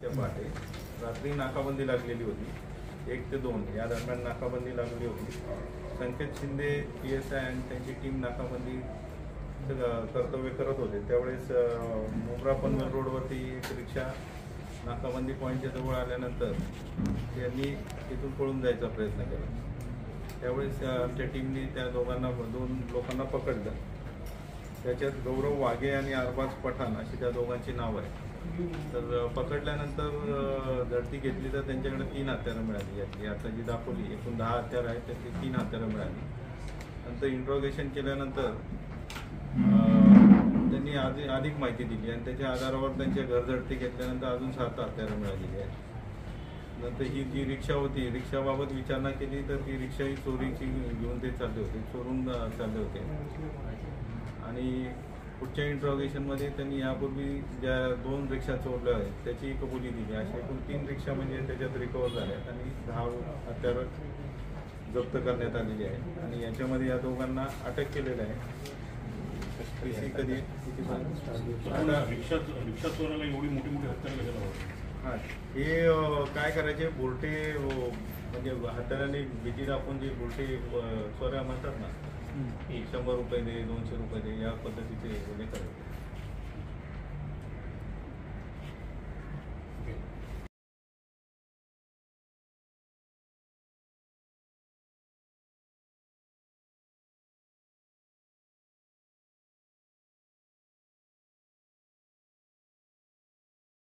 पहाटे रात्री नाकाबंदी लागलेली होती. 1 ते 2 या दरम्यान नाकाबंदी लागली होती. संकेत शिंदे PSI आणि त्यांची टीम नाकाबंदी कर्तव्य करत होते. त्यावेळेस मुंब्रा पनवेल रोडवरती एक रिक्षा नाकाबंदी पॉईंटच्या जवळ आल्यानंतर त्यांनी तिथून पळून जायचा प्रयत्न केला. त्यावेळेस आमच्या टीमने त्या दोन लोकांना पकडलं. त्याच्यात गौरव वाघे आणि अरबाज पठाण अशी त्या दोघांची नावं आहे. तर पकडल्यानंतर झडती घेतली तर त्यांच्याकडे 3 हत्यारं मिळाली. यातली आता जी दाखवली एकूण 10 हत्यारं आहेत, त्यातली 3 हत्यारं मिळाली. नंतर इंट्रोगेशन केल्यानंतर त्यांनी अधिक माहिती दिली आणि त्याच्या आधारावर त्यांच्या घरझडती घेतल्यानंतर अजून 7 हत्यारं मिळालेली आहेत. नंतर ही जी रिक्षा होती, रिक्षाबाबत विचारणा केली तर ती रिक्षा ही चोरीची घेऊन ते चालले होते, चोरून चालले होते. आणि पुढच्या इंट्रोगेशनमध्ये त्यांनी यापूर्वी ज्या 2 रिक्षा चोरल्या आहेत त्याची कबुली दिली. अशा एकूण 3 रिक्षा म्हणजे त्याच्यात रिकवर झाल्यात आणि 10 हत्यारं जप्त करण्यात आलेली आहे. आणि याच्यामध्ये या दोघांना अटक केलेलं आहे. कधी रिक्षा चोराला एवढी मोठी मोठी हत्यारं कशाला? हां, हे काय करायचे, बोलटे म्हणजे हत्याराने भीती दाखवून जे बोलटे चोऱ्या म्हणतात ना, 100 रुपये दे, 200 रुपये दे, या पद्धतीचे हे करायचे.